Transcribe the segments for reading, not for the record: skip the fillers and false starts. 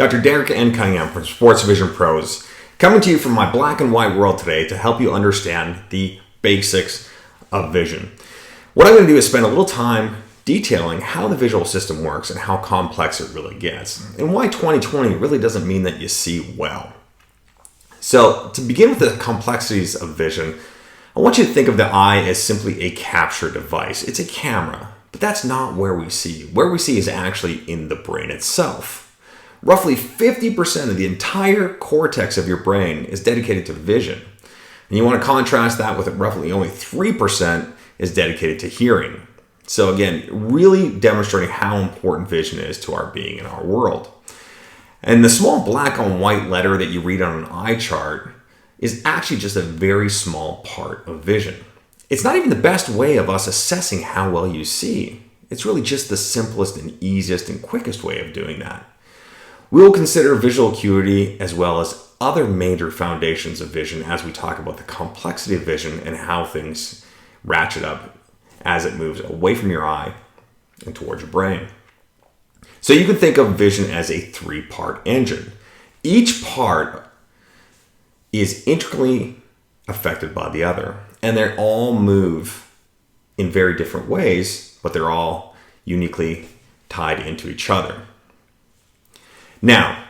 Dr. Derek N. Cunningham from Sports Vision Pros, coming to you from my black and white world today to help you understand the basics of vision. What I'm going to do is spend a little time detailing how the visual system works and how complex it really gets, and why 20/20 really doesn't mean that you see well. So, to begin with the complexities of vision, I want you to think of the eye as simply a capture device. It's a camera, but that's not where we see. Where we see is actually in the brain itself. Roughly 50% of the entire cortex of your brain is dedicated to vision. And you want to contrast that with roughly only 3% is dedicated to hearing. So again, really demonstrating how important vision is to our being in our world. And the small black on white letter that you read on an eye chart is actually just a very small part of vision. It's not even the best way of us assessing how well you see. It's really just the simplest and easiest and quickest way of doing that. We will consider visual acuity as well as other major foundations of vision as we talk about the complexity of vision and how things ratchet up as it moves away from your eye and towards your brain. So you can think of vision as a three-part engine. Each part is intricately affected by the other, and they all move in very different ways, but they're all uniquely tied into each other. Now,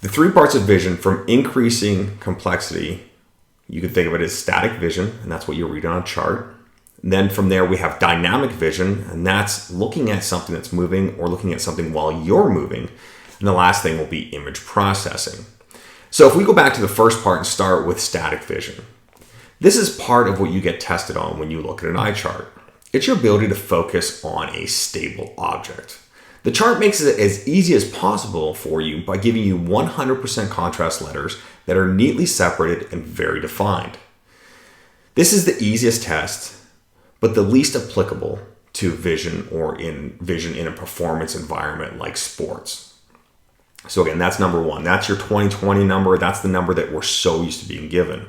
the three parts of vision from increasing complexity, you can think of it as static vision, and that's what you'll read on a chart. And then from there, we have dynamic vision, and that's looking at something that's moving or looking at something while you're moving. And the last thing will be image processing. So if we go back to the first part and start with static vision, this is part of what you get tested on when you look at an eye chart. It's your ability to focus on a stable object. The chart makes it as easy as possible for you by giving you 100% contrast letters that are neatly separated and very defined. This is the easiest test, but the least applicable to vision or in vision in a performance environment like sports. So again, that's number one. That's your 20/20 number. That's the number that we're so used to being given.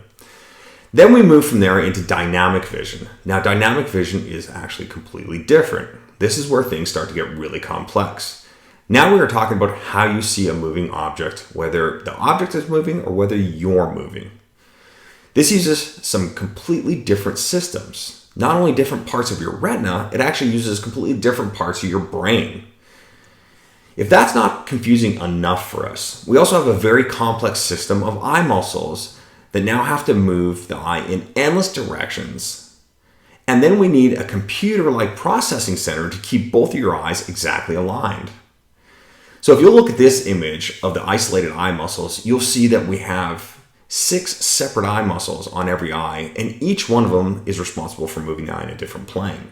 Then we move from there into dynamic vision. Now, dynamic vision is actually completely different. This is where things start to get really complex. Now we are talking about how you see a moving object, whether the object is moving or whether you're moving. This uses some completely different systems. Not only different parts of your retina, it actually uses completely different parts of your brain. If that's not confusing enough for us, we also have a very complex system of eye muscles that now have to move the eye in endless directions. And then we need a computer-like processing center to keep both of your eyes exactly aligned. So if you look at this image of the isolated eye muscles, you'll see that we have 6 separate eye muscles on every eye, and each one of them is responsible for moving the eye in a different plane.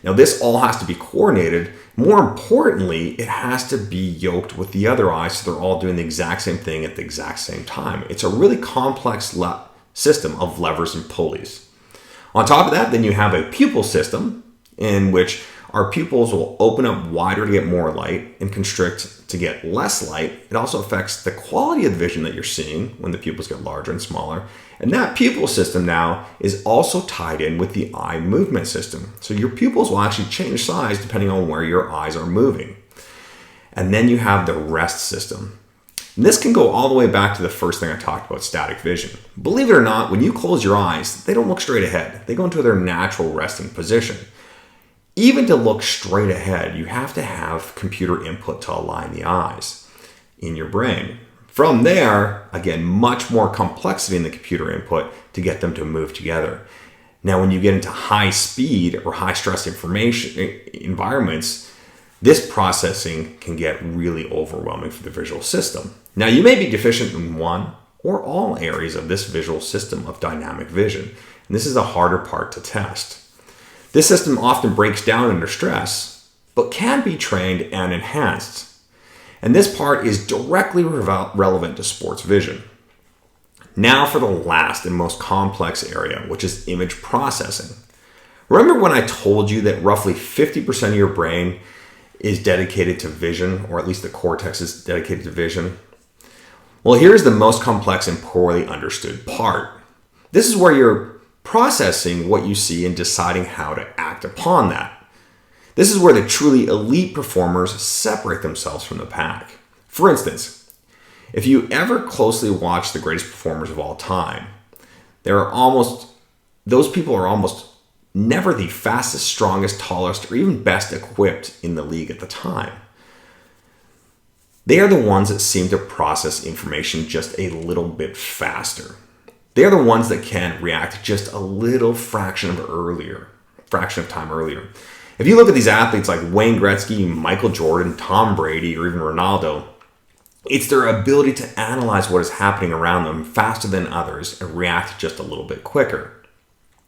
Now this all has to be coordinated. More importantly, it has to be yoked with the other eye so they're all doing the exact same thing at the exact same time. It's a really complex system of levers and pulleys. On top of that, then you have a pupil system in which our pupils will open up wider to get more light and constrict to get less light. It also affects the quality of the vision that you're seeing when the pupils get larger and smaller. And that pupil system now is also tied in with the eye movement system. So your pupils will actually change size depending on where your eyes are moving. And then you have the rest system. And this can go all the way back to the first thing I talked about, static vision. Believe it or not, when you close your eyes, they don't look straight ahead. They go into their natural resting position. Even to look straight ahead, you have to have computer input to align the eyes in your brain. From there, again, much more complexity in the computer input to get them to move together. Now, when you get into high speed or high stress environments, this processing can get really overwhelming for the visual system. Now, you may be deficient in one or all areas of this visual system of dynamic vision, and this is a harder part to test. This system often breaks down under stress, but can be trained and enhanced. And this part is directly relevant to sports vision. Now for the last and most complex area, which is image processing. Remember when I told you that roughly 50% of your brain is dedicated to vision, or at least the cortex is dedicated to vision? Well, here's the most complex and poorly understood part. This is where you're processing what you see and deciding how to act upon that. This is where the truly elite performers separate themselves from the pack. For instance, if you ever closely watch the greatest performers of all time, those people are almost never the fastest, strongest, tallest, or even best equipped in the league at the time. They are the ones that seem to process information just a little bit faster. They are the ones that can react just a little fraction of time earlier. If you look at these athletes like Wayne Gretzky, Michael Jordan, Tom Brady, or even Ronaldo, it's their ability to analyze what is happening around them faster than others and react just a little bit quicker.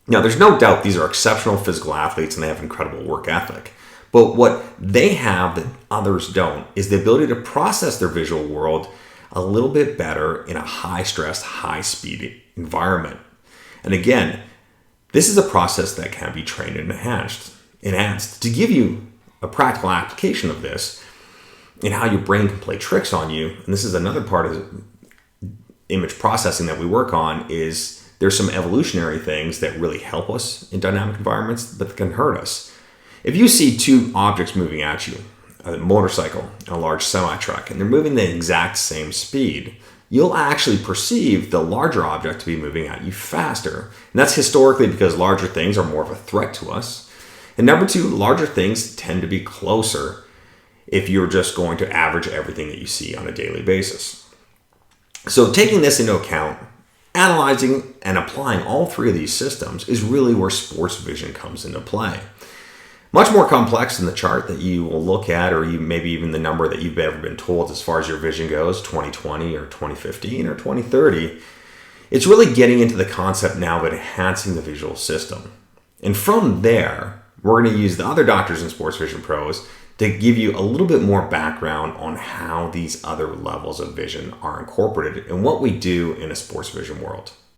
Now, there's no doubt these are exceptional physical athletes and they have incredible work ethic. But what they have that others don't is the ability to process their visual world a little bit better in a high-stress, high-speed environment. And again, this is a process that can be trained and enhanced. To give you a practical application of this and how your brain can play tricks on you, and this is another part of image processing that we work on, is there's some evolutionary things that really help us in dynamic environments, but that can hurt us. If you see two objects moving at you, a motorcycle and a large semi-truck, and they're moving the exact same speed, you'll actually perceive the larger object to be moving at you faster. And that's historically because larger things are more of a threat to us. And number two, larger things tend to be closer if you're just going to average everything that you see on a daily basis. So taking this into account, analyzing and applying all three of these systems is really where sports vision comes into play. Much more complex than the chart that you will look at, or maybe even the number that you've ever been told as far as your vision goes, 2020 or 2015 or 2030. It's really getting into the concept now of enhancing the visual system. And from there, we're going to use the other doctors and sports vision pros to give you a little bit more background on how these other levels of vision are incorporated and what we do in a sports vision world.